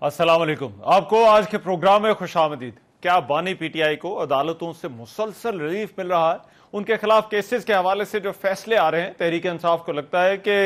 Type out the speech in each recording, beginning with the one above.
अस्सलाम वालेकुम। आपको आज के प्रोग्राम में खुशामदीद। क्या बानी पीटीआई को अदालतों से मुसलसल रिलीफ मिल रहा है? उनके खिलाफ केसेस के हवाले से जो फैसले आ रहे हैं, तहरीक इंसाफ को लगता है कि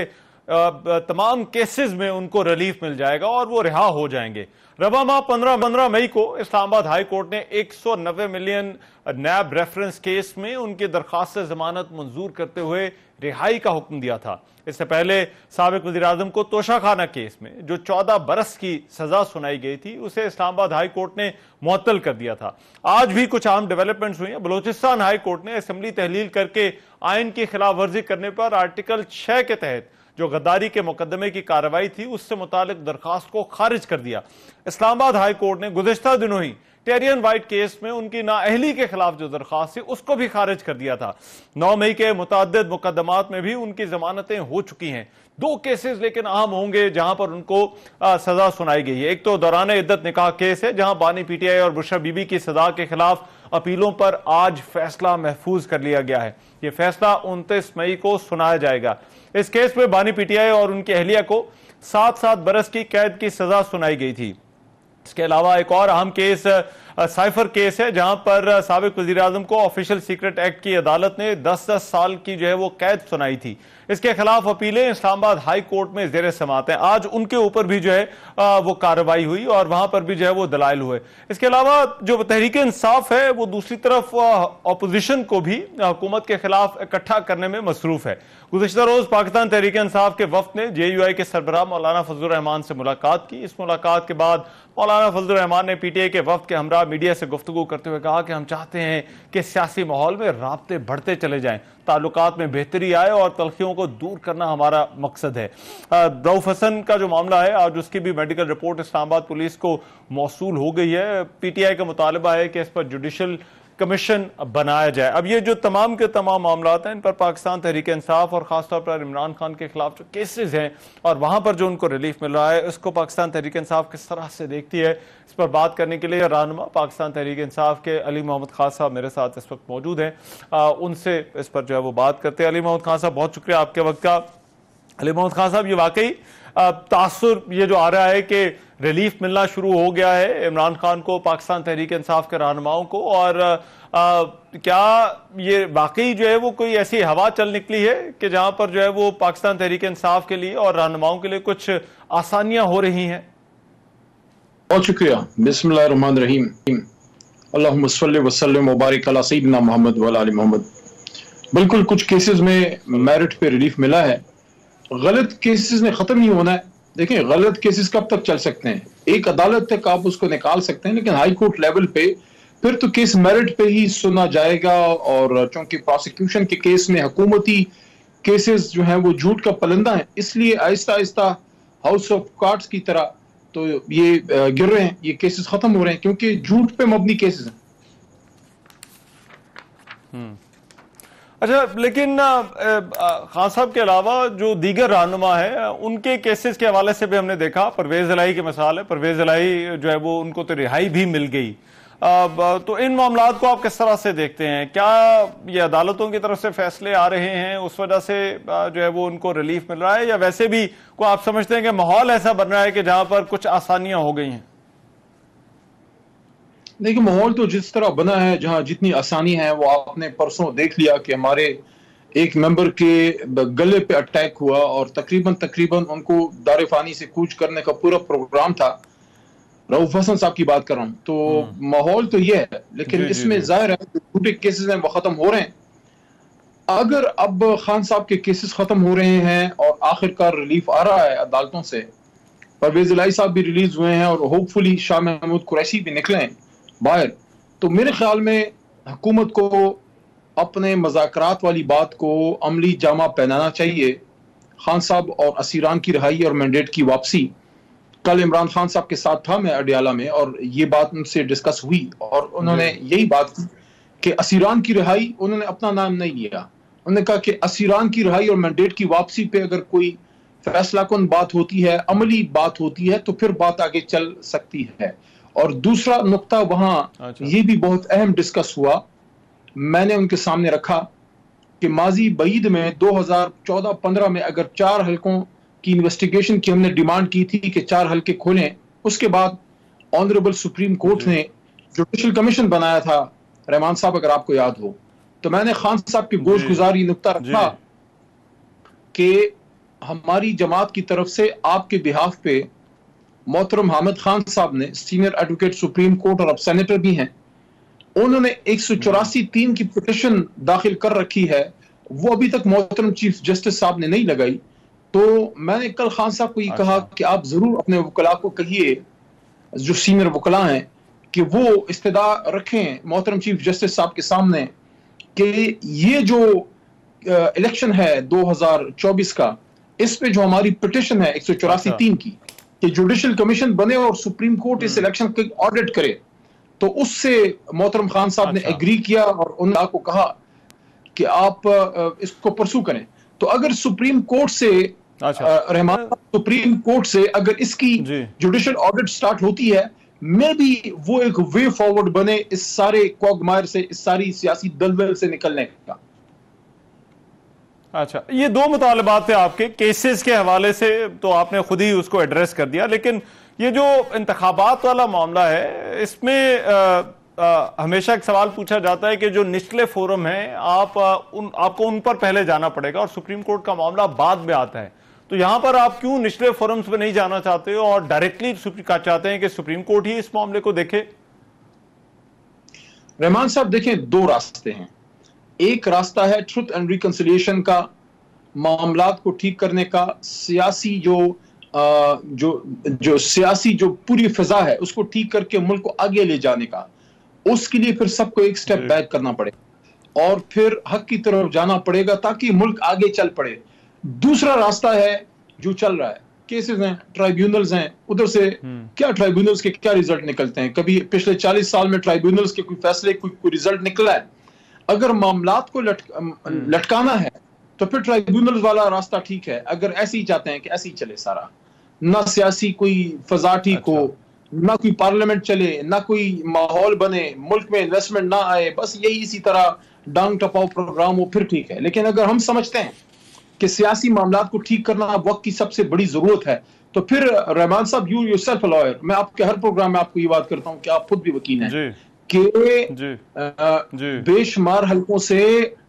तमाम केसेस में उनको रिलीफ मिल जाएगा और वो रिहा हो जाएंगे। रबा माह 15 मई को इस्लामाबाद हाई कोर्ट ने 190 मिलियन नैब रेफरेंस केस में उनकी दरखास्त जमानत मंजूर करते हुए रिहाई का हुक्म दिया था। इससे पहले साबिक वज़ीर आज़म को तोशाखाना केस में जो 14 बरस की सजा सुनाई गई थी, उसे इस्लामाबाद हाई कोर्ट ने मुअत्तल कर दिया था। आज भी कुछ अहम डेवलपमेंट्स हुई हैं। बलोचिस्तान हाई कोर्ट ने असेंबली तहलील करके आइन की खिलाफ वर्जी करने पर आर्टिकल 6 के तहत जो गद्दारी के मुकदमे की कार्रवाई थी, उससे मुतालिक दरखास्त को खारिज कर दिया। इस्लामाबाद हाई कोर्ट ने गुज़िश्ता दिनों ही टेरियन वाइट केस में उनकी नाअहली के खिलाफ जो दरखास्त थी, उसको भी खारिज कर दिया था। 9 मई के मुतअद्दिद मुकदमात में भी उनकी जमानतें हो चुकी हैं। 2 केसेस लेकिन अहम होंगे जहां पर उनको सजा सुनाई गई है। एक तो दौरान इद्दत निकाह केस है, जहां बानी पीटीआई और बुशरा बीबी की सजा के खिलाफ अपीलों पर आज फैसला महफूज कर लिया गया है। यह फैसला 29 मई को सुनाया जाएगा। इस केस में बानी पीटीआई और उनकी अहलिया को 7 बरस की कैद की सजा सुनाई गई थी। इसके अलावा एक और अहम केस साइफर केस है, जहां पर साबिक वज़ीर आज़म को ऑफिशियल सीक्रेट एक्ट की अदालत ने 10 साल की जो है वो कैद सुनाई थी। इसके खिलाफ अपीलें इस्लामाबाद हाई कोर्ट में जेर समाअत हैं। आज उनके ऊपर भी जो है वो कार्रवाई हुई और वहां पर भी जो है वो दलाइल हुए। इसके अलावा जो तहरीक इंसाफ है, वो दूसरी तरफ अपोजिशन को भी हुकूमत के खिलाफ इकट्ठा करने में मसरूफ है। गुज़िश्ता रोज पाकिस्तान तहरीक इंसाफ के वफ्द ने JUI के सरबराह मौलाना फजलुर रहमान से मुलाकात की। इस मुलाकात के बाद मौलाना फजलुर रहमान ने PTI के वफ्द के हमरा मीडिया से गुफ्तगू करते हुए कहा कि हम चाहते हैं कि सियासी माहौल में राब्ते बढ़ते चले जाएं, ताल्लुकात में बेहतरी आए और तलखियों को दूर करना हमारा मकसद है। रऊफ हसन का जो मामला है, आज उसकी भी मेडिकल रिपोर्ट इस्लामाबाद पुलिस को मौसूल हो गई है। PTI का मुतालबा है कि इस पर जुडिशल कमीशन बनाया जाए। अब ये जो तमाम के तमाम मामला हैं, इन पर पाकिस्तान तहरीक इंसाफ और खासतौर पर इमरान खान के खिलाफ जो केसेस हैं और वहां पर जो उनको रिलीफ मिल रहा है, इसको पाकिस्तान तहरीक इंसाफ किस तरह से देखती है, इस पर बात करने के लिए रहनुमा पाकिस्तान तहरीक इंसाफ के अली मोहम्मद खान साहब मेरे साथ इस वक्त मौजूद हैं। उनसे इस पर जो है वो बात करते हैं। अली मोहम्मद खान साहब, बहुत शुक्रिया आपके वक्त का। अली मोहम्मद खान साहब, ये वाकई तासुर ये जो आ रहा है कि रिलीफ मिलना शुरू हो गया है इमरान खान को, पाकिस्तान तहरीक इंसाफ के रहनुमाओं को, और क्या ये वाकई जो है वो कोई ऐसी हवा चल निकली है कि जहां पर जो है वो पाकिस्तान तहरीक इंसाफ के लिए और रहनुमाओं के लिए कुछ आसानियां हो रही हैं? बहुत शुक्रिया। बिस्मिल्लाहिर्रहमानिर्रहीम। अल्लाहुम्मा सल्लि व सल्लिम व बारिक अला सय्यिदिना मोहम्मद व अला आलि मोहम्मद। बिल्कुल, कुछ केसेस में मेरिट पे रिलीफ मिला है। गलत केसेस ने खत्म नहीं होना है। देखिए, गलत केसेस कब तक चल सकते हैं? एक अदालत तक आप उसको निकाल सकते हैं, लेकिन हाई कोर्ट लेवल पे फिर तो केस मेरिट पे ही सुना जाएगा। और चूंकि प्रोसिक्यूशन के केस में हुकूमती केसेस जो हैं वो झूठ का पलंदा है, इसलिए Aahista Aahista house of cards की तरह तो ये गिर रहे हैं, ये केसेस खत्म हो रहे हैं, क्योंकि झूठ पे मबनी केसेस हैं। अच्छा, लेकिन खान साहब के अलावा जो दीगर रहनुमा है, उनके केसेस के हवाले से भी हमने देखा। परवेज इलाही की मिसाल है। परवेज इलाही जो है वो उनको तो रिहाई भी मिल गई। तो इन मामलात को आप किस तरह से देखते हैं? क्या ये अदालतों की तरफ से फैसले आ रहे हैं, उस वजह से जो है वो उनको रिलीफ मिल रहा है, या वैसे भी को आप समझते हैं कि माहौल ऐसा बन रहा है कि जहां पर कुछ आसानियां हो गई हैं? देखिए, माहौल तो जिस तरह बना है, जहां जितनी आसानी है, वो आपने परसों देख लिया कि हमारे एक मेंबर के गले पे अटैक हुआ और तकरीबन उनको दारेफानी से कूच करने का पूरा प्रोग्राम था। रऊफ हसन साहब की बात कर रहा हूं। तो माहौल तो ये है, लेकिन इसमें जाहिर है झूठे केसेस हैं वो खत्म हो रहे हैं। अगर अब खान साहब के केसेस खत्म हो रहे हैं और आखिरकार रिलीफ आ रहा है अदालतों से, परवेज इलाही साहब भी रिलीज हुए हैं और होपफुली शाह महमूद कुरैशी भी निकले हैं बाहर, तो मेरे ख्याल में हुकूमत को अपने मज़ाकरात वाली बात को अमली जामा पहनाना चाहिए। खान साहब और असीरान की रिहाई और मैंडेट की वापसी, कल इमरान खान साहब के साथ था मैं अडियाला में, और ये बात उनसे डिस्कस हुई और उन्होंने यही बात की कि असीरान की रिहाई, उन्होंने अपना नाम नहीं लिया, उन्होंने कहा कि असीरान की रिहाई और मैंडेट की वापसी पे अगर कोई फैसला कुन बात होती है, अमली बात होती है, तो फिर बात आगे चल सकती है। और दूसरा नुक्ता वहां ये भी बहुत अहम डिस्कस हुआ, मैंने उनके सामने रखा कि माजी बईद में 2014-15 में अगर 4 हलकों की इन्वेस्टिगेशन की हमने डिमांड की थी कि 4 हलके खोलें, उसके बाद ऑनरेबल सुप्रीम कोर्ट ने जुडिशल कमीशन बनाया था, रहमान साहब अगर आपको याद हो, तो मैंने खान साहब की गोश गुजार ये नुक्ता रखा कि हमारी जमात की तरफ से आपके बिहाफ पे मोहतरम हामिद खान साहब ने, सीनियर एडवोकेट सुप्रीम कोर्ट और अब सेनेटर भी हैं, उन्होंने 184(3) की पिटिशन दाखिल कर रखी है, वो अभी तक मोहतरम चीफ जस्टिस साहब ने नहीं लगाई। तो मैंने कल खान साहब को ये कहा कि आप जरूर अपने वकला को कहिए, जो सीनियर वकला हैं, कि वो इस्तदा रखें मोहतरम चीफ जस्टिस साहब के सामने कि ये जो इलेक्शन है 2024 का, इस पे जो हमारी पिटिशन है 184(3) की, कि जुडिशल कमीशन बने और सुप्रीम कोर्ट इस इलेक्शन का ऑडिट करे। तो उससे मोहतरम खान साहब ने एग्री किया और उन्होंने को कहा कि आप इसको परसू करें। तो अगर सुप्रीम कोर्ट से रहमान सुप्रीम कोर्ट से अगर इसकी जुडिशल ऑडिट स्टार्ट होती है, मे बी वो एक वे फॉरवर्ड बने इस सारे क्वागमायर से, इस सारी सियासी दलदल से निकलने का। अच्छा, ये दो मुतालबात थे आपके केसेस के हवाले से, तो आपने खुद ही उसको एड्रेस कर दिया, लेकिन ये जो इंतखाबात वाला मामला है, इसमें हमेशा एक सवाल पूछा जाता है कि जो निचले फोरम है, आपको उन पर पहले जाना पड़ेगा और सुप्रीम कोर्ट का मामला बाद में आता है। तो यहां पर आप क्यों निचले फोरम्स पे नहीं जाना चाहते हो और डायरेक्टली चाहते हैं कि सुप्रीम कोर्ट ही इस मामले को देखे? रहमान साहब देखें, दो रास्ते हैं। एक रास्ता है ट्रुथ एंड रिकंसिलिएशन का, मामलात को ठीक करने का, सियासी जो सियासी जो पूरी फिजा है उसको ठीक करके मुल्क को आगे ले जाने का। उसके लिए फिर सबको एक स्टेप बैक करना पड़ेगा और फिर हक की तरफ जाना पड़ेगा ताकि मुल्क आगे चल पड़े। दूसरा रास्ता है जो चल रहा है, केसेस हैं, ट्राइब्यूनल्स हैं, उधर से क्या ट्राइब्यूनल्स के क्या रिजल्ट निकलते हैं? कभी पिछले 40 साल में ट्राइब्यूनल्स के कोई फैसले, कोई रिजल्ट निकला है? अगर मामलात को लटकाना है तो फिर ट्राइब्यूनल्स वाला रास्ता ठीक है। अगर ऐसे ही चाहते हैं कि ऐसे ही चले सारा, ना सियासी कोई फजा ठीक हो, ना कोई पार्लियामेंट चले, ना कोई माहौल बने, मुल्क में इन्वेस्टमेंट ना आए, बस यही इसी तरह डांग टपाओ प्रोग्राम हो, फिर ठीक है। लेकिन अगर हम समझते हैं कि सियासी मामलात को ठीक करना वक्त की सबसे बड़ी जरूरत है, तो फिर रहमान साहब, यू योरसेल्फ अ लॉयर, मैं आपके हर प्रोग्राम में आपको ये बात करता हूं कि आप खुद भी वकील हैं, कि बेशुमार हलकों से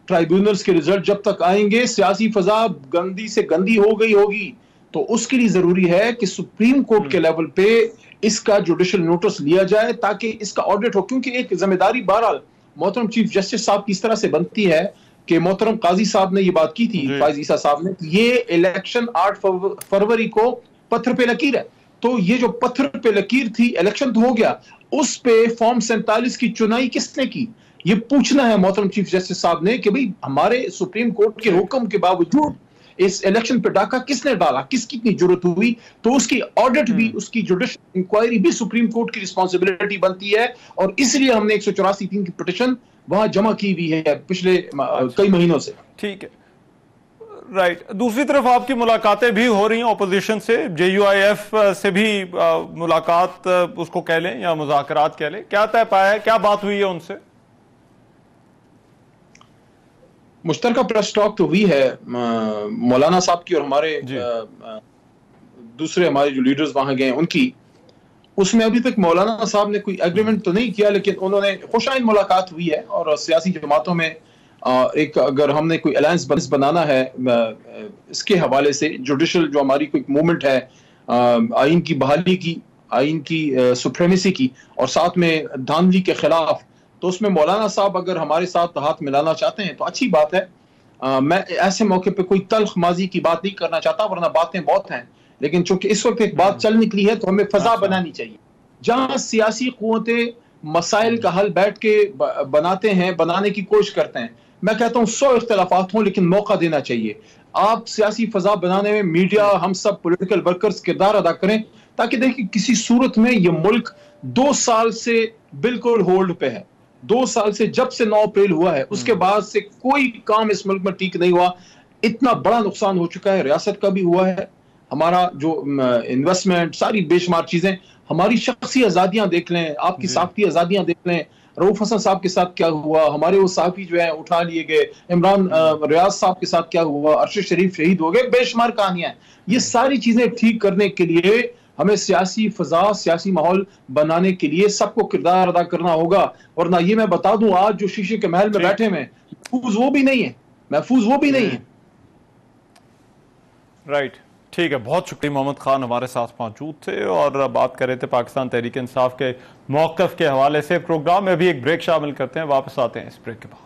ट्राइब्यूनल्स के रिजल्ट जब तक आएंगे, सियासी फजा गंदी से गंदी हो गई होगी। तो उसके लिए जरूरी है कि सुप्रीम कोर्ट के लेवल पे इसका जुडिशल नोटिस लिया जाए ताकि इसका ऑडिट हो, क्योंकि एक जिम्मेदारी बहरहाल मोहतरम चीफ जस्टिस साहब की इस तरह से बनती है कि मोहतरम काजी साहब ने ये बात की थी, फाइज ईसा साहब ने, कि ये इलेक्शन 8 फरवरी को पत्थर पे लकीर है। तो ये जो पत्थर पे लकीर थी, इलेक्शन तो हो गया, उस पे फॉर्म 47 की चुनाई किसने की? ये पूछना है मोहतरम चीफ जस्टिस साहब ने कि भाई हमारे सुप्रीम कोर्ट के हुक्म के बावजूद इस इलेक्शन पे डाका किसने डाला, किसकी इतनी जरूरत हुई? तो उसकी ऑडिट भी, उसकी जुडिशल इंक्वायरी भी सुप्रीम कोर्ट की रिस्पॉन्सिबिलिटी बनती है। और इसलिए हमने 184(3) की पिटिशन वहां जमा की हुई है पिछले कई महीनों से। ठीक है, राइट। दूसरी तरफ आपकी मुलाकातें भी हो रही हैं ऑपोजिशन से, JUIF से भी मुलाकात उसको कह लें या मुज़ाकरात कह लें, क्या तय पाया है, क्या बात हुई है उनसे? मुश्तरका प्रेस टॉक तो हुई है मौलाना साहब की और हमारे दूसरे हमारे जो लीडर्स वहां गए उनकी। उसमें अभी तक मौलाना साहब ने कोई एग्रीमेंट तो नहीं किया, लेकिन उन्होंने खुशाइन मुलाकात हुई है। और सियासी जमातों में एक अगर हमने कोई अलायंस बनाना है इसके हवाले से, जुडिशल जो हमारी कोई मूवमेंट है, आइन की बहाली की, आइन की सुप्रीमेसी की, और साथ में धांधली के खिलाफ, तो उसमें मौलाना साहब अगर हमारे साथ हाथ मिलाना चाहते हैं तो अच्छी बात है। मैं ऐसे मौके पे कोई तल्ख माजी की बात नहीं करना चाहता, वरना बातें बहुत हैं, लेकिन चूंकि इस वक्त एक बात चल निकली है तो हमें फजा बनानी चाहिए जहां सियासी कुव्वतें मसाइल का हल बैठ के बनाते हैं, बनाने की कोशिश करते हैं। मैं कहता हूं 100 इख्तलाफात हों, लेकिन मौका देना चाहिए। आप सियासी फजा बनाने में मीडिया, हम सब पॉलिटिकल वर्कर्स किरदार अदा करें, ताकि देखिए किसी सूरत में ये मुल्क 2 साल से बिल्कुल होल्ड पे है। 2 साल से, जब से 9 अप्रैल हुआ है, उसके बाद से कोई काम इस मुल्क में ठीक नहीं हुआ। इतना बड़ा नुकसान हो चुका है, रियासत का भी हुआ है, हमारा जो इन्वेस्टमेंट, सारी बेशुमार चीजें, हमारी शख्सी आजादियां देख लें, आपकी साख्ती आजादियां देख लें, रऊफ हसन साहब के साथ क्या हुआ, हमारे वो साफी जो है उठा लिए गए, इमरान रियाज साहब के साथ क्या हुआ, अरशद शरीफ शहीद हो गए, बेशुमार कहानियां। ये सारी चीजें ठीक करने के लिए हमें सियासी फजा, सियासी माहौल बनाने के लिए सबको किरदार अदा करना होगा। वरना ये मैं बता दूं, आज जो शीशे के महल में बैठे में महफूज वो भी नहीं है, महफूज वो भी नहीं है। राइट, ठीक है, बहुत शुक्रिया। मोहम्मद खान हमारे साथ मौजूद थे और बात कर रहे थे पाकिस्तान तहरीक इंसाफ के मौक़िफ़ के हवाले से। प्रोग्राम में भी एक ब्रेक शामिल करते हैं, वापस आते हैं इस ब्रेक के बाद।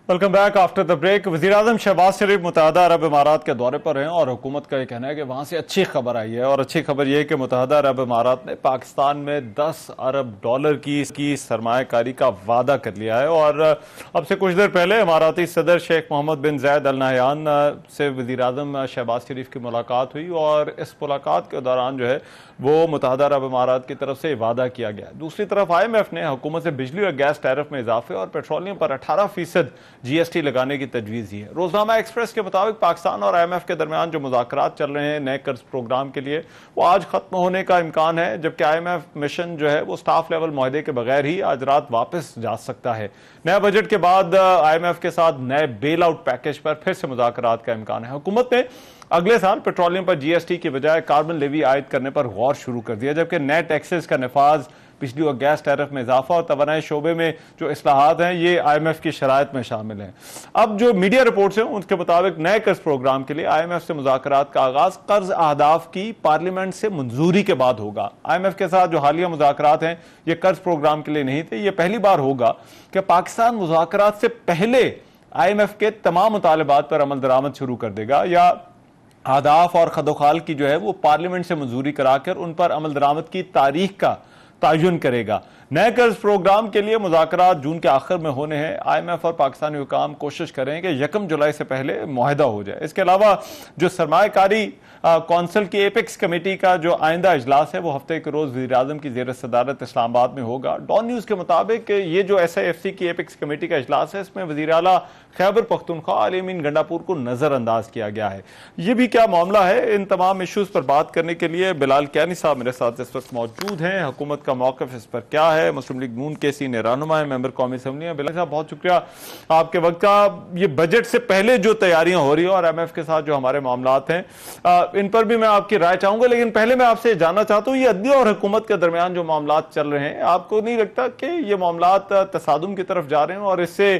Welcome back after the break. वज़ीर-ए-आज़म शहबाज शरीफ मुत्तहदा अरब इमारात के दौरे पर हैं और हुकूमत का ये कहना है कि वहाँ से अच्छी खबर आई है। और अच्छी खबर यह है कि मुत्तहदा अरब इमारात ने पाकिस्तान में 10 अरब डॉलर की सरमायाकारी का वादा कर लिया है। और अब से कुछ देर पहले इमाराती सदर शेख मोहम्मद बिन ज़ायद अल नहयान से वज़ीर-ए-आज़म शहबाज शरीफ की मुलाकात हुई और इस मुलाकात के दौरान जो है वो मुत्तहदा अरब इमारात की तरफ से वादा किया गया। दूसरी तरफ IMF ने हुकूमत से बिजली और गैस टैरिफ में इजाफे और पेट्रोलियम पर 18% GST लगाने की तजवीज़ दी है। रोजनामा एक्सप्रेस के मुताबिक पाकिस्तान और IMF के दरमियान जो मुज़ाकरात चल रहे हैं नए कर्ज प्रोग्राम के लिए, वो आज खत्म होने का इम्कान है, जबकि IMF मिशन जो है वो स्टाफ लेवल मुआहदे के बगैर ही आज रात वापस जा सकता है। नया बजट के बाद IMF के साथ नए बेल आउट पैकेज पर फिर से मुज़ाकरात का इम्कान है। हुकूमत ने अगले साल पेट्रोलियम पर GST की बजाय कार्बन लेवी आयद करने पर गौर शुरू कर दिया, जबकि नए टैक्सेस का नफाज, बिजली और गैस टैरिफ में इजाफा और तवानाई शोबे में जो इस्लाहात हैं ये IMF की शराइत में शामिल हैं। अब जो मीडिया रिपोर्ट्स हैं उनके मुताबिक नए कर्ज प्रोग्राम के लिए IMF से मुज़ाकरात का आगाज कर्ज अहदाफ की पार्लियामेंट से मंजूरी के बाद होगा। IMF के साथ जो हालिया मुज़ाकरात हैं ये कर्ज प्रोग्राम के लिए नहीं थे। ये पहली बार होगा कि पाकिस्तान मुज़ाकरात से पहले IMF के तमाम मुतालबात पर अमल दरामद शुरू कर देगा या अहदाफ और खदोखाल की जो है वो पार्लियामेंट से मंजूरी कराकर उन पर अमल दरामद की तारीख का तयन करेगा। नए कर्ज प्रोग्राम के लिए मुज़ाकरात जून के आखिर में होने हैं। IMF और पाकिस्तानी हुकाम कोशिश करें कि 1 जुलाई से पहले मुआहदा हो जाए। इसके अलावा जो सरमायाकारी कौंसिल की एपेक्स कमेटी का जो आइंदा इजलास है वो हफ्ते के रोज वज़ीर-ए-आज़म की ज़ेर सदारत इस्लामाबाद में होगा। डॉन न्यूज़ के मुताबिक ये जो SIFC की एपेक्स कमेटी का इजलास है इसमें वज़ीर आला खैबर पख्तूनख्वा अली अमीन गंडापुर को नजरअंदाज किया गया है। ये भी क्या मामला है, इन तमाम इशूज पर बात करने के लिए बिलाल कियानी साहब मेरे साथ इस वक्त मौजूद हैं। हुकूमत का मौक़िफ़ इस पर क्या है, मुस्लिम लीग नून के सीनियर रहनुमा है, मेंबर कौमी असम्बली है। बिलाल साहब बहुत शुक्रिया आपके वक्त का। ये बजट से पहले जो तैयारियां हो रही है और IMF के साथ जो हमारे मामलात हैं इन पर भी मैं आपकी राय चाहूंगा, लेकिन पहले मैं आपसे जानना चाहता हूं ये अदलिया और हुकूमत के दरमियान जो मामलात चल रहे हैं, आपको नहीं लगता कि ये मामलात तसादुम की तरफ जा रहे हैं और इससे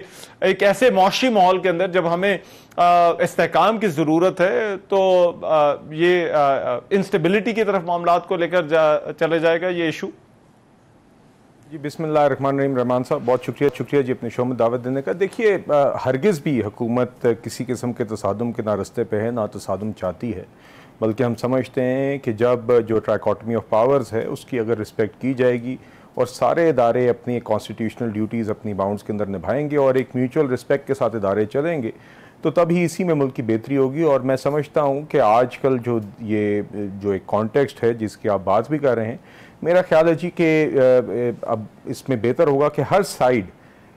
एक ऐसे मौशी माहौल के अंदर जब हमें इस्तेहकाम की जरूरत है तो ये इंस्टेबिलिटी की तरफ मामलात को लेकर चले जाएगा ये इशू? जी बिस्मिल्लाहिर्रहमानिर्रहीम। रहमान साहब बहुत शुक्रिया जी अपने शो में दावत देने का। देखिए हरगिज़ भी हुकूमत किसी किस्म के तसादुम के ना रस्ते पे है ना तसादुम चाहती है, बल्कि हम समझते हैं कि जब जो ट्राइकॉटमी ऑफ पावर्स है उसकी अगर रिस्पेक्ट की जाएगी और सारे इदारे अपनी कॉन्स्टिट्यूशनल ड्यूटीज़ अपनी बाउंड्स के अंदर निभाएंगे और एक म्यूचुअल रिस्पेक्ट के साथ इदारे चलेंगे तो तभी इसी में मुल्क की बेहतरी होगी। और मैं समझता हूँ कि आजकल जो एक कॉन्टेक्स्ट है जिसकी आप बात भी कर रहे हैं, मेरा ख्याल है जी कि अब इसमें बेहतर होगा कि हर साइड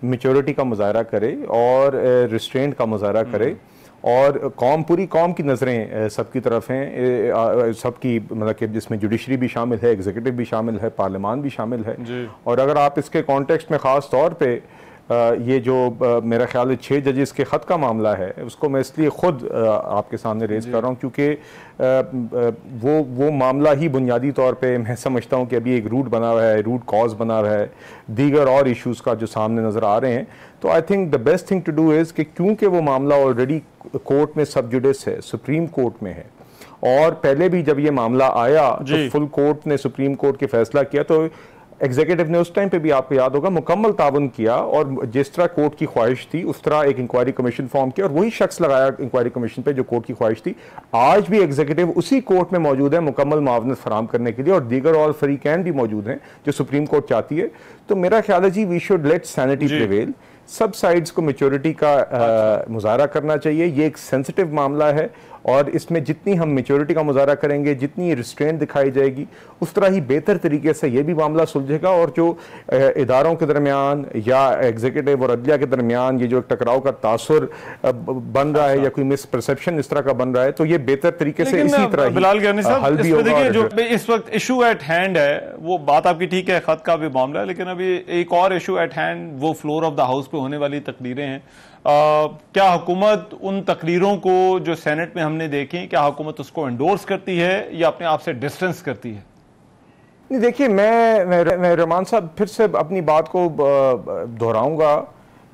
मैच्योरिटी का मुजाहरा करे और रिस्ट्रेंट का मुजाहरा करे और पूरी कौम की नज़रें सबकी तरफ हैं, सबकी मतलब कि जिसमें जुडिशरी भी शामिल है, एग्जीक्यूटिव भी शामिल है, पार्लियामान भी शामिल है। और अगर आप इसके कॉन्टेक्स्ट में ख़ास तौर पे ये जो मेरा ख्याल है 6 जजेस के ख़त का मामला है उसको मैं इसलिए ख़ुद आपके सामने रेज कर रहा हूँ क्योंकि वो मामला ही बुनियादी तौर पे मैं समझता हूँ कि अभी एक रूट बना हुआ है, रूट कॉज बना हुआ है दीगर और इश्यूज़ का जो सामने नज़र आ रहे हैं। तो I think the best thing to do is कि क्योंकि वो मामला ऑलरेडी कोर्ट में सब जुडिस है, सुप्रीम कोर्ट में है और पहले भी जब ये मामला आया तो फुल कोर्ट ने सुप्रीम कोर्ट के फैसला किया तो एग्जीक्यूटिव ने उस टाइम पे भी आपको याद होगा मुकम्मल ताबन किया और जिस तरह कोर्ट की ख्वाहिश थी उस तरह एक इंक्वायरी कमीशन फॉर्म किया और वही शख्स लगाया इंक्वायरी कमीशन पे जो कोर्ट की ख्वाहिश थी। आज भी एग्जीक्यूटिव उसी कोर्ट में मौजूद है मुकम्मल मुआवनत फराम करने के लिए और दीगर और फरीकैन भी मौजूद हैं जो सुप्रीम कोर्ट चाहती है। तो मेरा ख्याल है जी we should let sanity prevail, सब साइड्स को मैच्योरिटी का मुजाहरा करना चाहिए। ये एक सेंसिटिव मामला है और इसमें जितनी हम मैच्योरिटी का मुजाहरा करेंगे, जितनी रिस्ट्रेंट दिखाई जाएगी, उस तरह ही बेहतर तरीके से ये भी मामला सुलझेगा और जो इदारों के दरमियान या एग्जीक्यूटिव और अदलिया के दरमियान ये जो टकराव का तासुर बन रहा है या कोई मिसपरसेप्शन इस तरह का बन रहा है तो ये बेहतर तरीके से इसी तरह बिलाल कियानी साहब देखिए जो इस वक्त इशू एट हैंड है वो बात आपकी ठीक है, खत का भी मामला है, लेकिन अभी एक और इशू एट हैंड वो फ्लोर ऑफ द हाउस पे होने वाली तकरीरें हैं क्या हुकूमत उन तकरीरों को जो सेनेट में हमने देखी, क्या हुकूमत उसको एंडोर्स करती है या अपने आप से डिस्टेंस करती है? नहीं, देखिए मैं रहमान साहब फिर से अपनी बात को दोहराऊंगा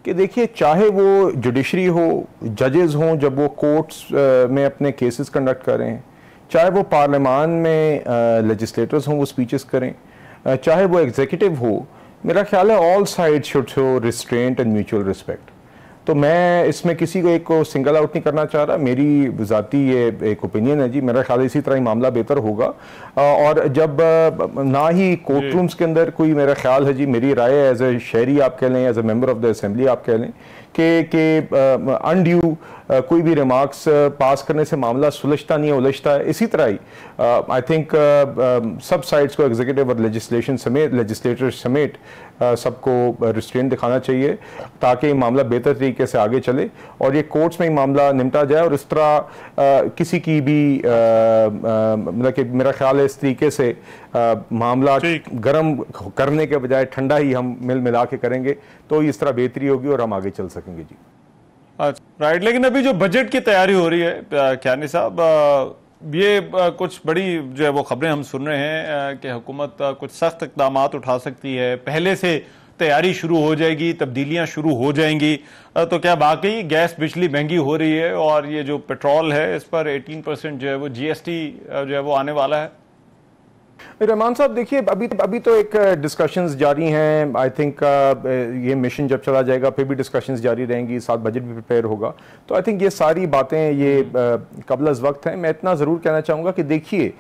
कि देखिए, चाहे वो जुडिशरी हो, जजेस हों जब वो कोर्ट्स में अपने केसेस कंडक्ट करें, चाहे वो पार्लियामान में लेजिस्लेटर्स हों वो स्पीचेस करें, चाहे वो एग्जीक्यूटिव हो, मेरा ख्याल है all side should show restraint and mutual respect. तो मैं इसमें किसी को एक को सिंगल आउट नहीं करना चाह रहा, मेरी ज़ाती ये एक ओपिनियन है जी। मेरा ख्याल है इसी तरह ही मामला बेहतर होगा। और जब ना ही कोर्ट रूम्स के अंदर कोई, मेरा ख्याल है जी, मेरी राय एज ए शहरी आप कह लें, as a member of the assembly आप कह लें कि अनड्यू कोई भी रिमार्क्स पास करने से मामला सुलझता नहीं है, उलझता है। इसी तरह ही आई थिंक सब साइड्स को, एग्जीक्यूटिव और लेजिस्लेटर्स समेत सबको रिस्ट्रेंट दिखाना चाहिए ताकि मामला बेहतर तरीके से आगे चले और ये कोर्ट्स में ही मामला निपटा जाए। और इस तरह किसी की भी मतलब कि मेरा ख्याल है इस तरीके से मामला गर्म करने के बजाय ठंडा ही हम मिला के करेंगे तो इस तरह बेहतरी होगी और हम आगे चल सकेंगे जी। राइट, लेकिन अभी जो बजट की तैयारी हो रही है कियानी साहब, ये कुछ बड़ी जो है वो खबरें हम सुन रहे हैं कि हुकूमत कुछ सख्त इक़दाम उठा सकती है, पहले से तैयारी शुरू हो जाएगी, तब्दीलियां शुरू हो जाएंगी। तो क्या वाकई गैस बिजली महंगी हो रही है और ये जो पेट्रोल है इस पर 18% जो है वो GST जो है वो आने वाला है? रहमान साहब देखिए, अभी तो एक डिस्कशंस जारी हैं। आई थिंक ये मिशन जब चला जाएगा फिर भी डिस्कशंस जारी रहेंगी, साथ बजट भी प्रिपेयर होगा। तो आई थिंक ये सारी बातें ये कबल अज़ वक्त हैं। मैं इतना ज़रूर कहना चाहूँगा कि देखिए,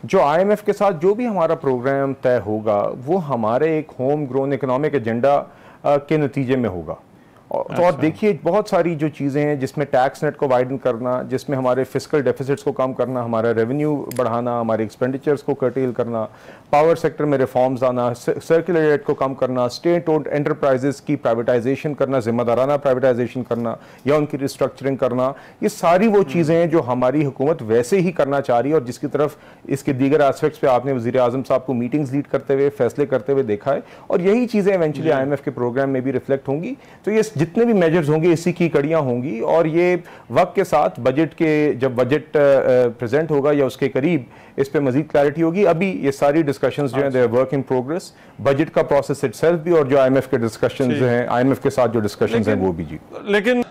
जो IMF के साथ जो भी हमारा प्रोग्राम तय होगा वो हमारे एक होम ग्रोन इकोनॉमिक एजेंडा के नतीजे में होगा। तो और देखिए, बहुत सारी जो चीज़ें हैं जिसमें टैक्स नेट को वाइडन करना, जिसमें हमारे फिस्कल डेफिसिट्स को कम करना, हमारा रेवेन्यू बढ़ाना, हमारे एक्सपेंडिचर्स को कर्टेल करना, पावर सेक्टर में रिफॉर्म्स आना, सर्कुलर डेट को कम करना, स्टेट ओन्ड एंटरप्राइजेस की प्राइवेटाइजेशन करना, जिम्मेदाराना प्राइवेटाइजेशन करना या उनकी रिस्ट्रक्चरिंग करना, ये सारी वो चीज़ें हैं जो हमारी हुकूमत वैसे ही करना चाह रही है और जिसकी तरफ इसके दीगर एस्पेक्ट्स पे आपने वज़ीर आज़म साहब को मीटिंग्स लीड करते हुए, फैसले करते हुए देखा है और यही चीज़ें इवेंचुअली IMF के प्रोग्राम में भी रिफ्लेक्ट होंगी। तो ये जितने भी मेजर्स होंगे इसी की कड़ियां होंगी और ये वक्त के साथ बजट के, जब बजट प्रेजेंट होगा या उसके करीब, इस पे मजीद क्लैरिटी होगी। अभी ये सारी डिस्कशंस जो हैं they are work in progress. Budget का प्रोसेस इटसेल्फ भी और जो IMF के डिस्कशंस हैं, IMF के साथ जो डिस्कशंस हैं वो भी जी। लेकिन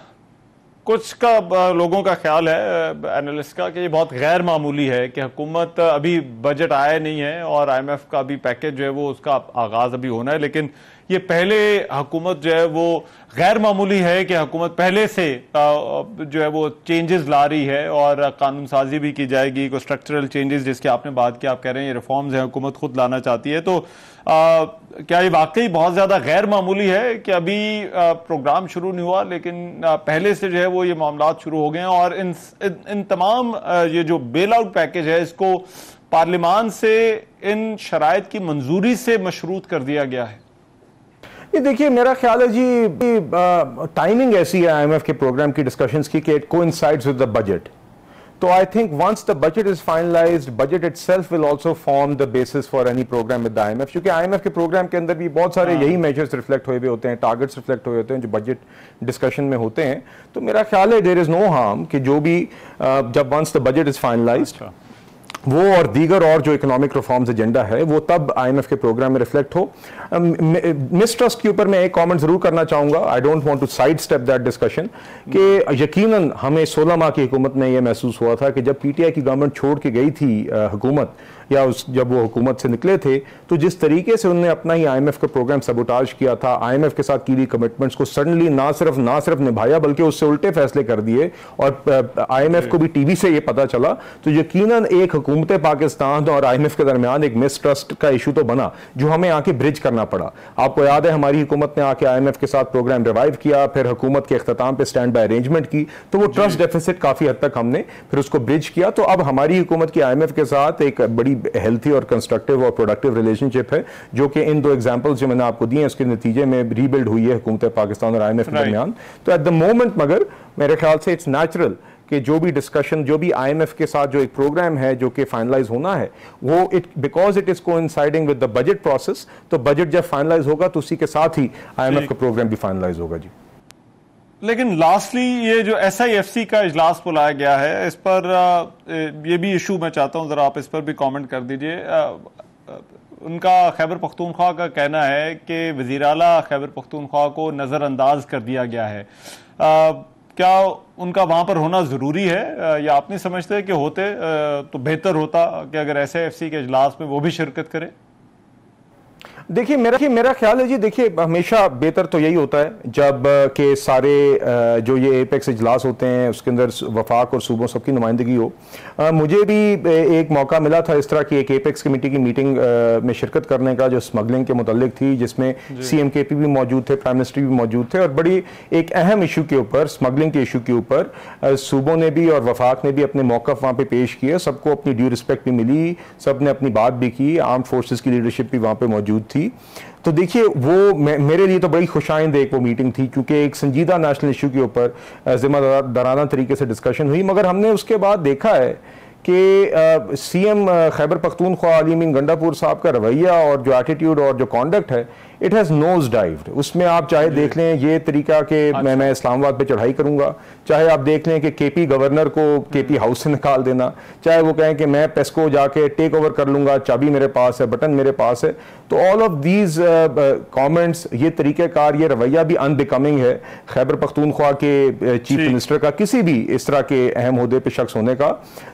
कुछ का लोगों का ख्याल है, एनालिस्ट का, कि ये बहुत गैर मामूली है कि हुकूमत, अभी बजट आया नहीं है और IMF का भी पैकेज जो है वो उसका आगाज अभी होना है, लेकिन ये पहले हुकूमत जो है वो गैर मामूली है कि हुकूमत पहले से जो है वो चेंजेस ला रही है और कानून साजी भी की जाएगी, कोई स्ट्रक्चरल चेंजेस जिसकी आपने बात की, आप कह रहे हैं ये रिफॉर्म्स हैं, हुकूमत खुद लाना चाहती है। तो क्या ये वाकई बहुत ज्यादा गैर मामूली है कि अभी प्रोग्राम शुरू नहीं हुआ लेकिन पहले से जो है वो ये मामलात शुरू हो गए हैं और इन तमाम ये जो बेल आउट पैकेज है इसको पार्लियामान से इन शराइत की मंजूरी से मशरूत कर दिया गया है? ये देखिए, मेरा ख्याल है जी टाइमिंग ऐसी है IMF के प्रोग्राम की डिस्कशंस की कि it coincides with the budget. तो I think once the budget is finalised, budget itself will also form the basis for any programme with the IMF, क्योंकि IMF के प्रोग्राम के अंदर भी बहुत सारे यही मेजर्स रिफ्लेक्ट हुए होते हैं, टारगेट्स रिफ्लेक्ट हुए होते हैं जो बजट डिस्कशन में होते हैं। तो मेरा ख्याल है देयर इज नो हार्म कि जो भी जब once the budget is finalised वो और दीगर और जो इकोनॉमिक रिफॉर्म्स एजेंडा है वो तब IMF के प्रोग्राम में रिफ्लेक्ट हो। मिसट्रस्ट के ऊपर मैं एक कमेंट जरूर करना चाहूंगा, I don't want to side step that discussion, कि यकीनन हमें 16 माह की हुकूमत में यह महसूस हुआ था कि जब PTI की गवर्नमेंट छोड़ के गई थी हुकूमत, या जब वो हुकूमत से निकले थे, तो जिस तरीके से उन्होंने अपना ही IMF का प्रोग्राम सबोटाज किया था, IMF के साथ की गई कमिटमेंट्स को सडनली ना सिर्फ निभाया बल्कि उससे उल्टे फैसले कर दिए और IMF को भी TV से ये पता चला, तो यकीनन एक हुकूमत पाकिस्तान और IMF के दरमियान एक मिसट्रस्ट का इशू तो बना जो हमें आके ब्रिज करना पड़ा। आपको याद है हमारी हुकूमत ने आके IMF के साथ प्रोग्राम रिवाइव किया, फिर हुकूमत के इख्तिताम पे स्टैंड बाय अरेंजमेंट की, तो वो ट्रस्ट डेफिसिट काफी हद तक हमने फिर उसको ब्रिज किया। तो अब हमारी हुकूमत की IMF के साथ एक बड़ी हेल्थी और कंस्ट्रक्टिव और प्रोडक्टिव रिलेशनशिप है जो कि इन दो एग्जांपल्स जो मैंने आपको दिए हैं उसके नतीजे में रीबिल्ड हुई है हुकूमत पाकिस्तान और IMF के दरमियान। तो एट द मोमेंट मगर मेरे ख्याल से इट्स नेचुरल कि जो भी डिस्कशन, जो भी IMF के साथ जो एक प्रोग्राम है जो कि फाइनलाइज होना है, वो because it is coinciding with the budget process, तो बजट जब फाइनलाइज होगा तो उसी के साथ ही IMF का प्रोग्राम भी फाइनलाइज होगा जी। लेकिन लास्टली ये जो SIFC का इजलास बुलाया गया है, इस पर ये भी इशू मैं चाहता हूं जरा आप इस पर भी कमेंट कर दीजिए। उनका खैबर पख्तूनख्वा का कहना है कि वज़ीर आला खैबर पख्तूनख्वा को नज़रअंदाज कर दिया गया है। क्या उनका वहां पर होना जरूरी है या आप नहीं समझते कि होते तो बेहतर होता कि अगर SIFC के इजलास में वो भी शिरकत करें? देखिए मेरा ख्याल है जी, देखिए हमेशा बेहतर तो यही होता है जब के सारे जो ये एपेक्स इजलास होते हैं उसके अंदर वफाक और सूबों सबकी नुमाइंदगी हो। मुझे भी एक मौका मिला था इस तरह की एक एपेक्स कमेटी की मीटिंग में शिरकत करने का जो स्मगलिंग के मुतालिक थी, जिसमें CMKP भी मौजूद थे, प्राइम मिनिस्टर भी मौजूद थे और बड़ी एक अहम इशू के ऊपर, स्मगलिंग के इशू के ऊपर सूबों ने भी और वफाक ने भी अपने मौक़िफ़ वहाँ पे पेश किए। सबको अपनी ड्यू रिस्पेक्ट भी मिली, सब ने अपनी बात भी की, आर्म्ड फोर्सेस की लीडरशिप भी वहाँ पे मौजूद थी। तो देखिए वो मेरे लिए तो बड़ी खुशाइंद एक वो मीटिंग थी, क्योंकि एक संजीदा नेशनल इशू के ऊपर जिम्मेदाराना तरीके से डिस्कशन हुई। मगर हमने उसके बाद देखा है कि CM खैबर पख्तूनख्वा अली अमीन गंडापुर साहब का रवैया और जो एटीट्यूड और जो कॉन्डक्ट है, इट हैज़ नोज डाइव्ड। उसमें आप चाहे देख लें ये तरीका कि मैं इस्लामाबाद पे चढ़ाई करूंगा, चाहे आप देख लें कि KP गवर्नर को KP हाउस से निकाल देना, चाहे वो कहें कि मैं पेस्को जाके टेक ओवर कर लूंगा, चाबी मेरे पास है, बटन मेरे पास है। तो ऑल ऑफ दीज कमेंट्स, ये तरीक़ाकार, ये रवैया भी अनबिकमिंग है खैबर पख्तूनख्वा के चीफ मिनिस्टर का, किसी भी इस तरह के अहम ओहदे पे शख्स होने का।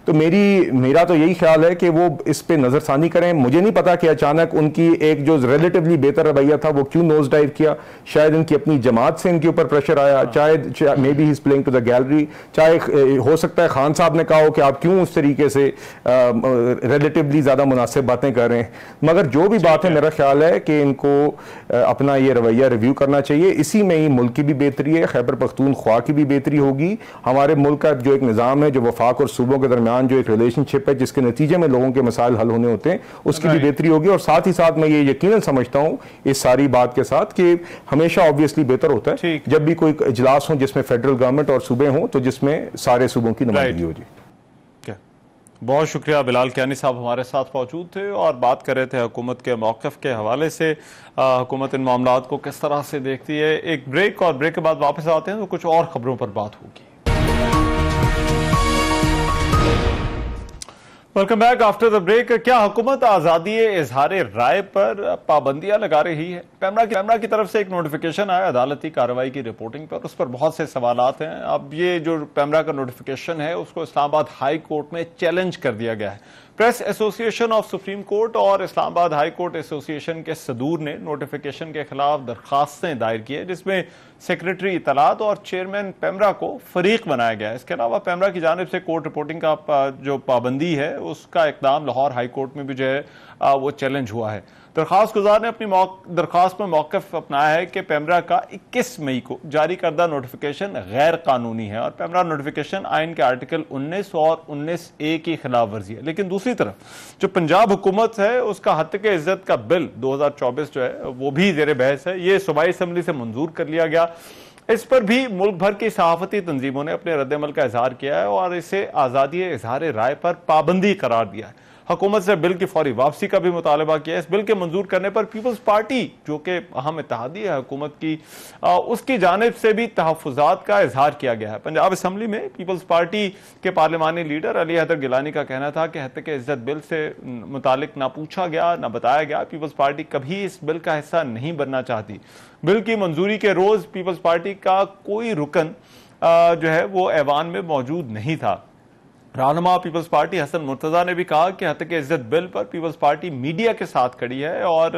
तो मेरा तो यही ख्याल है कि वो इस पे नजरसानी करें। मुझे नहीं पता कि अचानक उनकी एक जो रिलेटिवली बेहतर रवैया था वो क्यों नोज डाइव किया। शायद इनकी अपनी जमात से इनके ऊपर प्रेशर आया, चाहे may be he is playing to the gallery, चाहे हो सकता है खान साहब ने कहा हो कि आप क्यों उस तरीके से रिलेटिवली ज्यादा मुनासिब बातें कर रहे हैं। मगर जो भी बात है, मेरा ख्याल है कि इनको अपना ये रवैया रिव्यू करना चाहिए। इसी में ही मुल्क की भी बेहतरी है, खैबर पख्तूनख्वा की भी बेहतरी होगी। हमारे मुल्क का जो एक निज़ाम है, जो वफाक और सूबों के दरमियान जो एक रिलेशनशिप है, जिसके नतीजे में लोगों के मसाइल हल होने होते हैं, उसकी भी बेहतरी होगी। और साथ ही साथ मैं ये यकीनन समझता हूँ इस सारी बात के साथ कि हमेशा ऑब्वियसली बेहतर होता है जब भी कोई इजलास हो जिसमें फेडरल गवर्नमेंट और सूबे हों, तो जिसमें सारे सूबों की नुमाइंदगी हो। जी बहुत शुक्रिया। बिलाल कियानी साहब हमारे साथ मौजूद थे और बात कर रहे थे हुकूमत के मौक़िफ़ के हवाले से, हुकूमत इन मामलात को किस तरह से देखती है। एक ब्रेक, और ब्रेक के बाद वापस आते हैं तो कुछ और खबरों पर बात होगी। Welcome back after the break. क्या हुकूमत आज़ादी इजहार राय पर पाबंदियां लगा रही है? पैमरा की तरफ से एक नोटिफिकेशन आया अदालती कार्रवाई की रिपोर्टिंग पर, उस पर बहुत से सवालात हैं। अब ये जो पैमरा का नोटिफिकेशन है उसको इस्लामाबाद हाई कोर्ट में चैलेंज कर दिया गया है। Press association of supreme court और इस्लामाबाद हाई कोर्ट एसोसिएशन के सदूर ने नोटिफिकेशन के खिलाफ दरखास्तें दायर की है, जिसमें सेक्रेटरी इतलात और चेयरमैन पैमरा को फरीक बनाया गया है। इसके अलावा पैमरा की जानिब से कोर्ट रिपोर्टिंग का जो पाबंदी है उसका इकदाम लाहौर हाई कोर्ट में भी जो है वो चैलेंज हुआ है। दरखास्त गुजार ने अपनी दरखास्त में मौक़िफ़ अपनाया है कि पैमरा का 21 मई को जारी करदा नोटिफिकेशन गैर कानूनी है और पैमरा नोटिफिकेशन आइन के आर्टिकल 19 और 19A की खिलाफ वर्जी है। लेकिन दूसरी तरफ जो पंजाब हुकूमत है उसका हत्या इज्जत का बिल 2024 जो है वो भी ज़ेर बहस है। ये सूबाई असम्बली से मंजूर कर लिया गया। इस पर भी मुल्क भर की सहाफती तंजीमों ने अपने रद्द-ए-अमल का इजहार किया है और इसे आज़ादी इजहार राय पर पाबंदी करार दिया है। हुकूमत से बिल की फौरी वापसी का भी मुतालबा किया। इस बिल के मंजूर करने पर पीपल्स पार्टी, जो कि अहम इत्तेहादी है हुकूमत की, उसकी जानिब से भी तहफ़्फ़ुज़ात का इजहार किया गया है। पंजाब असम्बली में पीपल्स पार्टी के पार्लिमानी लीडर अली हैदर गिलानी का कहना था कि हत्या इज्जत बिल से मुतालिक ना पूछा गया ना बताया गया। पीपल्स पार्टी कभी इस बिल का हिस्सा नहीं बनना चाहती। बिल की मंजूरी के रोज पीपल्स पार्टी का कोई रुकन जो है वो ऐवान में मौजूद नहीं था। रहनुमा पीपल्स पार्टी हसन मुर्तजा ने भी कहा कि हत्या इज्जत बिल पर पीपल्स पार्टी मीडिया के साथ खड़ी है और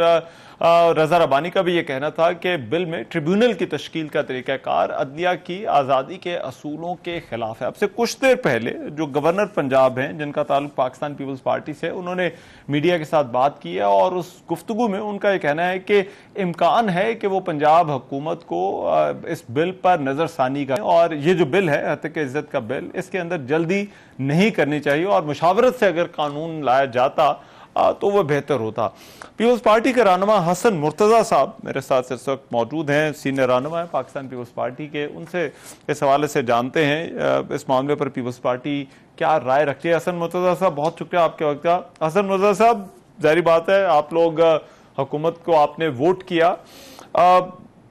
रजा रबानी का भी यह कहना था कि बिल में ट्रिब्यूनल की तश्कील का तरीक़ाकार अदलिया की आज़ादी के असूलों के खिलाफ है। अब से कुछ देर पहले जो गवर्नर पंजाब हैं, जिनका ताल्लुक पाकिस्तान पीपल्स पार्टी से, उन्होंने मीडिया के साथ बात की है और उस गुफ्तगू में उनका यह कहना है कि इम्कान है कि वो पंजाब हुकूमत को इस बिल पर नजरसानी का, और ये जो बिल है हत्या इज्जत का बिल, इसके अंदर जल्दी नहीं करनी चाहिए और मुशावरत से अगर कानून लाया जाता तो वह बेहतर होता। पीपल्स पार्टी के रहनुमा हसन मुर्तजा साहब मेरे साथ इस वक्त मौजूद हैं, सीनियर रहनुमा है पाकिस्तान पीपल्स पार्टी के। उनसे इस हवाले से जानते हैं इस मामले पर पीपल्स पार्टी क्या राय रखती है। हसन मुर्तजा साहब, बहुत शुक्रिया आपके वक्त का। हसन मुर्तजा साहब, जाहिर बात है आप लोग हुकूमत को आपने वोट किया,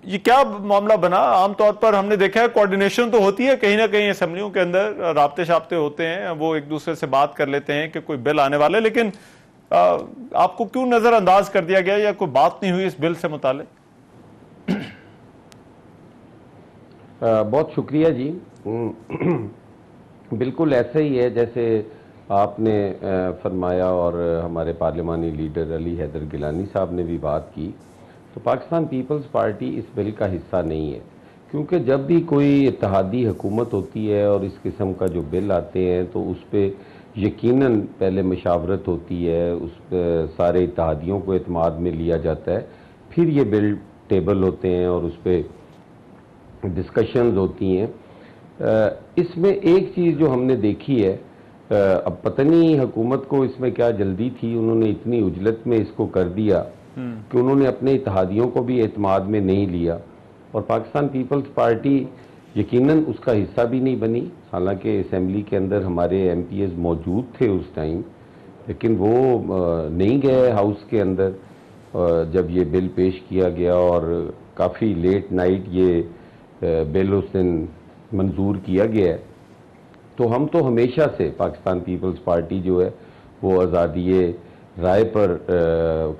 ये क्या मामला बना? आमतौर पर हमने देखा है कोऑर्डिनेशन तो होती है कहीं ना कहीं असेंबलियों के अंदर, राब्ते शाब्ते होते हैं, वो एक दूसरे से बात कर लेते हैं कि कोई बिल आने वाला है, लेकिन आपको क्यों नजरअंदाज कर दिया गया या कोई बात नहीं हुई इस बिल से मुताल्लिक? बहुत शुक्रिया जी। बिल्कुल ऐसे ही है जैसे आपने फरमाया और हमारे पार्लिमानी लीडर अली हैदर गिलानी साहब ने भी बात की। तो पाकिस्तान पीपल्स पार्टी इस बिल का हिस्सा नहीं है, क्योंकि जब भी कोई इत्तेहादी हुकूमत होती है और इस किस्म का जो बिल आते हैं तो उस पर यकीनन पहले मशावरत होती है, उस पर सारे इत्तेहादियों को एतमाद में लिया जाता है, फिर ये बिल टेबल होते हैं और उस पर डिस्कशंस होती हैं। इसमें एक चीज़ जो हमने देखी है, अब पता नहीं हुकूमत को इसमें क्या जल्दी थी, उन्होंने इतनी उजलत में इसको कर दिया कि उन्होंने अपने इत्तेहादियों को भी एतमाद में नहीं लिया और पाकिस्तान पीपल्स पार्टी यकीनन उसका हिस्सा भी नहीं बनी। हालांकि असेंबली के अंदर हमारे MPs मौजूद थे उस टाइम, लेकिन वो नहीं गए हाउस के अंदर जब ये बिल पेश किया गया और काफ़ी लेट नाइट ये बिल उस दिन मंजूर किया गया है। तो हम तो हमेशा से पाकिस्तान पीपल्स पार्टी जो है वो आज़ादी राय पर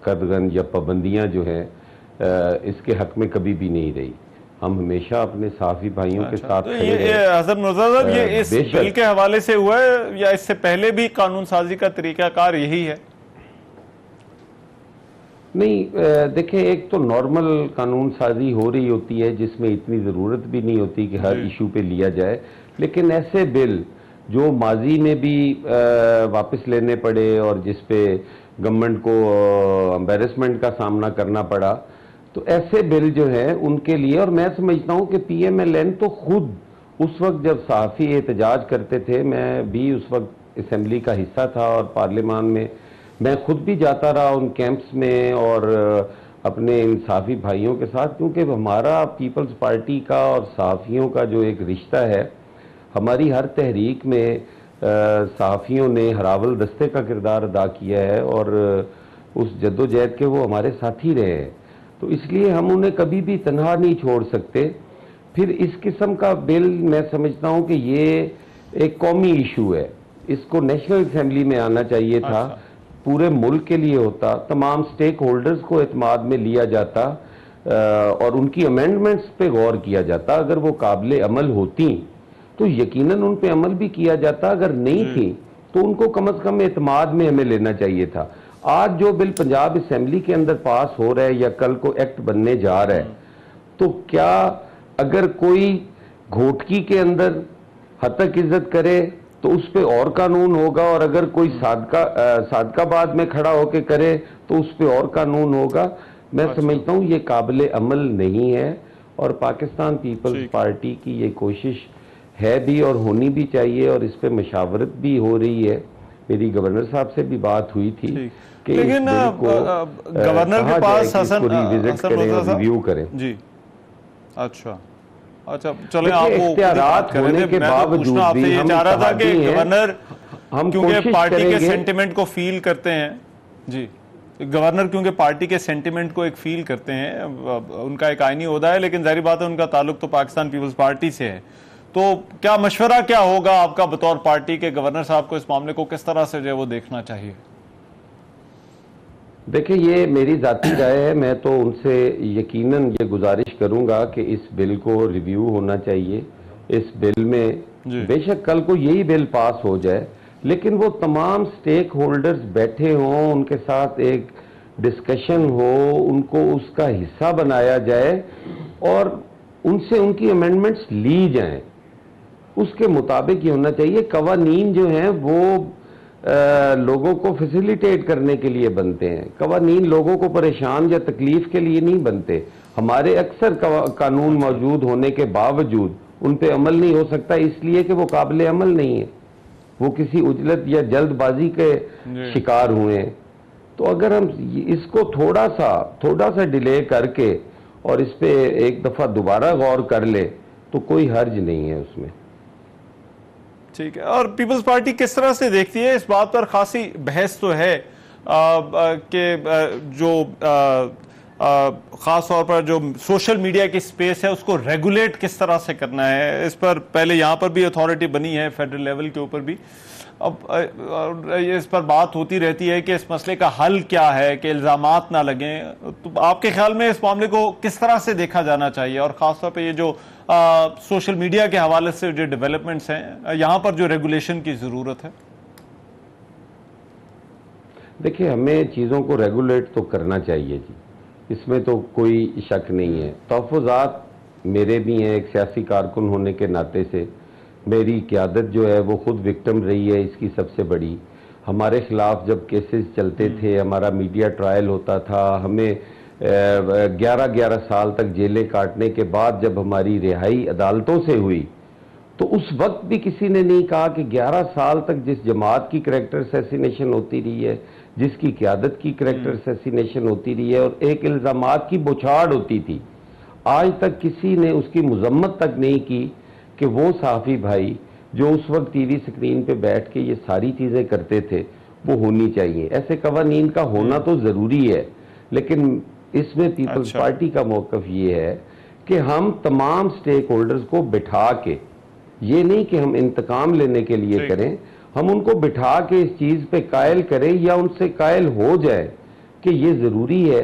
कदगन या पाबंदियां जो हैं इसके हक में कभी भी नहीं रही। हम हमेशा अपने साफी भाइयों के साथ तो ये हसन मिर्जा साहब, ये इस बिल के हवाले से हुआ है या इससे पहले भी कानून साजी का तरीकाकार यही है? नहीं, देखें, एक तो नॉर्मल कानून साजी हो रही होती है जिसमें इतनी ज़रूरत भी नहीं होती कि हर इशू पे लिया जाए, लेकिन ऐसे बिल जो माजी में भी वापस लेने पड़े और जिस पे गवर्नमेंट को एम्बेरसमेंट का सामना करना पड़ा, तो ऐसे बिल जो है उनके लिए, और मैं समझता हूँ कि PMLN तो खुद उस वक्त जब सहाफ़ी एहतजाज करते थे, मैं भी उस वक्त असेंबली का हिस्सा था और पार्लियामान में मैं खुद भी जाता रहा उन कैंप्स में और अपने इन सहाफ़ी भाइयों के साथ, क्योंकि हमारा पीपल्स पार्टी का और सहाफ़ियों का जो एक रिश्ता है, हमारी हर तहरीक में सहाफ़ियों ने हरावल दस्ते का किरदार अदा किया है और उस जद्दोजहद के वो हमारे साथी रहे हैं, तो इसलिए हम उन्हें कभी भी तनहा नहीं छोड़ सकते। फिर इस किस्म का बिल मैं समझता हूँ कि ये एक कौमी इशू है, इसको नेशनल असेंबली में आना चाहिए था, पूरे मुल्क के लिए होता, तमाम स्टेक होल्डर्स को एतमाद में लिया जाता और उनकी अमेंडमेंट्स पे गौर किया जाता। अगर वो काबिल अमल होती तो यकीनन उन पे अमल भी किया जाता, अगर नहीं थी तो उनको कम से कम एतमाद में हमें लेना चाहिए था। आज जो बिल पंजाब असेंबली के अंदर पास हो रहा है या कल को एक्ट बनने जा रहा है, तो क्या अगर कोई घोटकी के अंदर हतक इज्जत करे तो उस पर और कानून होगा, और अगर कोई सादकाबाद में खड़ा होकर करे तो उस पर और कानून होगा। मैं समझता हूँ ये काबिल अमल नहीं है और पाकिस्तान पीपल्स पार्टी की ये कोशिश है भी और होनी भी चाहिए और इस पर मशावरत भी हो रही है। मेरी गवर्नर साहब से भी बात हुई थी कि लेकिन गवर्नर के पास रिव्यू करें जी। अच्छा, चलें, आप होने के बावजूद भी ये चाह रहा था कि गवर्नर क्योंकि पार्टी के सेंटिमेंट को फील करते हैं जी, गवर्नर क्योंकि पार्टी के सेंटिमेंट को एक फील करते हैं, उनका एक आईनी ओहदा है, लेकिन जाहिर बात है उनका ताल्लुक तो पाकिस्तान पीपल्स पार्टी से है। तो क्या मशवरा क्या होगा आपका बतौर पार्टी के गवर्नर साहब को, इस मामले को किस तरह से जो है वो देखना चाहिए? देखिए, ये मेरी जाती राय है, मैं तो उनसे यकीनन ये गुजारिश करूंगा कि इस बिल को रिव्यू होना चाहिए। इस बिल में बेशक कल को यही बिल पास हो जाए, लेकिन वो तमाम स्टेक होल्डर्स बैठे हों, उनके साथ एक डिस्कशन हो, उनको उसका हिस्सा बनाया जाए और उनसे उनकी अमेंडमेंट्स ली जाएं। उसके मुताबिक ये होना चाहिए। कवानीन जो हैं वो लोगों को फैसिलिटेट करने के लिए बनते हैं, कवानीन लोगों को परेशान या तकलीफ के लिए नहीं बनते। हमारे अक्सर कानून मौजूद होने के बावजूद उन पे अमल नहीं हो सकता, इसलिए कि वो काबिल अमल नहीं है, वो किसी उजलत या जल्दबाजी के शिकार हुए हैं। तो अगर हम इसको थोड़ा सा डिले करके और इस पे एक दफा दोबारा गौर कर ले तो कोई हर्ज नहीं है उसमें। ठीक है। और पीपल्स पार्टी किस तरह से देखती है इस बात पर? खासी बहस तो है कि जो खास तौर पर जो सोशल मीडिया की स्पेस है उसको रेगुलेट किस तरह से करना है, इस पर पहले यहाँ पर भी अथॉरिटी बनी है फेडरल लेवल के ऊपर भी, अब इस पर बात होती रहती है कि इस मसले का हल क्या है कि इल्जामात ना लगें। तो आपके ख्याल में इस मामले को किस तरह से देखा जाना चाहिए, और खासतौर पर ये जो सोशल मीडिया के हवाले से जो डेवलपमेंट्स हैं यहाँ पर जो रेगुलेशन की जरूरत है? देखिए, हमें चीज़ों को रेगुलेट तो करना चाहिए जी, इसमें तो कोई शक नहीं है। तहफ़्फ़ुज़ात मेरे भी हैं, एक सियासी कारकुन होने के नाते से मेरी क़यादत जो है वो खुद विक्टिम रही है इसकी सबसे बड़ी। हमारे ख़िलाफ़ जब केसेस चलते थे, हमारा मीडिया ट्रायल होता था, हमें 11-11 साल तक जेलें काटने के बाद जब हमारी रिहाई अदालतों से हुई तो उस वक्त भी किसी ने नहीं कहा कि 11 साल तक जिस जमात की करैक्टर असैसिनेशन होती रही है, जिसकी क़यादत की करैक्टर असैसिनेशन होती रही है और एक इल्ज़ामात की बौछार होती थी, आज तक किसी ने उसकी मजम्मत तक नहीं की कि वो सहाफ़ी भाई जो उस वक्त टीवी स्क्रीन पे बैठ के ये सारी चीज़ें करते थे वो होनी चाहिए। ऐसे कवानीन का होना तो ज़रूरी है, लेकिन इसमें पीपल्स पार्टी का मौक़िफ़ ये है कि हम तमाम स्टेक होल्डर्स को बिठा के, ये नहीं कि हम इंतकाम लेने के लिए करें, हम उनको बिठा के इस चीज़ पे कायल करें या उनसे कायल हो जाए कि ये ज़रूरी है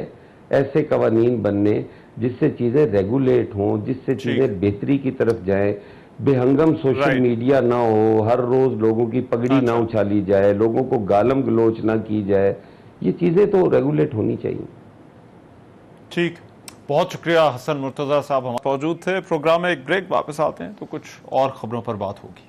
ऐसे कवानीन बनने जिससे चीज़ें रेगुलेट हों, जिससे चीज़ें बेहतरी की तरफ जाएं, बेहंगम सोशल मीडिया ना हो, हर रोज़ लोगों की पगड़ी ना उछाली जाए, लोगों को गालम गलोच ना की जाए, ये चीज़ें तो रेगुलेट होनी चाहिए। ठीक, बहुत शुक्रिया हसन मुर्तज़ा साहब हमारे मौजूद थे प्रोग्राम में। एक ब्रेक, वापस आते हैं तो कुछ और खबरों पर बात होगी।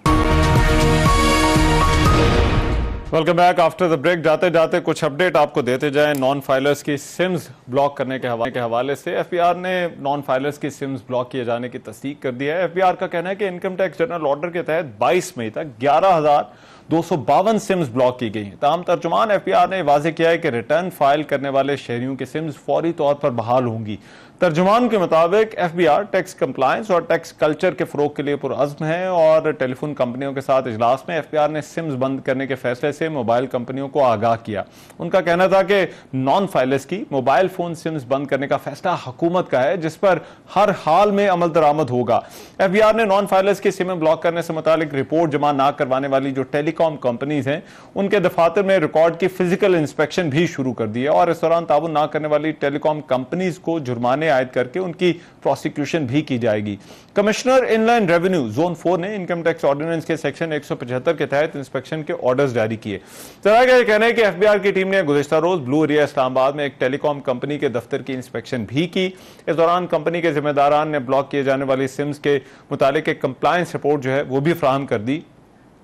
Welcome back after the break. जाते जाते कुछ अपडेट आपको देते जाएं। नॉन फाइलर्स की सिम्स ब्लॉक करने के हवाले से एफबीआर ने नॉन फाइलर्स की सिम्स ब्लॉक किए जाने की तस्दीक कर दी है। एफबीआर का कहना है कि इनकम टैक्स जनरल ऑर्डर के तहत 22 मई तक 11,252 सिम्स ब्लॉक की गई हैं। ताहम तर्जुमान एफबीआर ने वाज़ेह किया है कि रिटर्न फाइल करने वाले शहरियों की सिम्स फौरी तौर पर बहाल होंगी। तर्जुमान के मुताबिक एफबीआर टैक्स कंप्लायंस और टैक्स कल्चर के फरोग के लिए पुरअज़्म है और टेलीफोन कंपनियों के साथ इजलास में एफबीआर ने सिम्स बंद करने के फैसले से मोबाइल कंपनियों को आगाह किया। उनका कहना था कि नॉन फाइलर्स की मोबाइल फोन सिम्स बंद करने का फैसला हुकूमत का है, जिस पर हर हाल में अमल दरामद होगा। एफबीआर ने नॉन फाइलर्स की सिमें ब्लॉक करने से मुतालिक रिपोर्ट जमा ना करवाने वाली जो टेलीकॉम कंपनीज हैं उनके दफातर में रिकॉर्ड की फिजिकल इंस्पेक्शन भी शुरू कर दी है और इस दौरान ताबुन ना करने वाली टेलीकॉम कंपनीज को जुर्माने आयद करके उनकी प्रोसिक्यूशन भी की जाएगी। कमिश्नर इनलैंड रेवेन्यू जोन 4 ने इनकम टैक्स ऑर्डिनेंस के सेक्शन 175 के तहत इंस्पेक्शन के ऑर्डर्स जारी किए। जरा का कहना है कि एफबीआर की टीम ने गुज़िश्ता रोज ब्लू एरिया इस्लामाबाद में एक टेलीकॉम कंपनी के दफ्तर की इंस्पेक्शन भी की। इस दौरान कंपनी के जिम्मेदारान ने ब्लॉक किए जाने वाली सिम्स के मुतालिक एक कंप्लायंस रिपोर्ट जो है वो भी फराहम कर दी।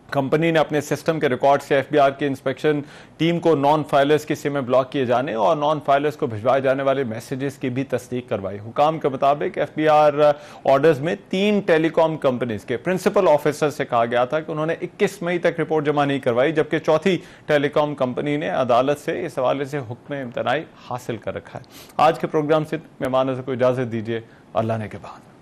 कंपनी ने अपने सिस्टम के रिकॉर्ड से एफबीआर की इंस्पेक्शन टीम को नॉन फाइलर्स की सिमें ब्लॉक किए जाने और नॉन फाइलर्स को भिजवाए जाने वाले मैसेजेस की भी तस्दीक करवाई। हुकाम के मुताबिक एफबीआर ऑर्डर्स में 3 टेलीकॉम कंपनीज के प्रिंसिपल ऑफिसर से कहा गया था कि उन्होंने 21 मई तक रिपोर्ट जमा नहीं करवाई, जबकि चौथी टेलीकॉम कंपनी ने अदालत से इस हवाले से हुक्म इम्तनाई हासिल कर रखा है। आज के प्रोग्राम से मेहमानों से कोई इजाजत दीजिए, अल्लाह ने के बाद।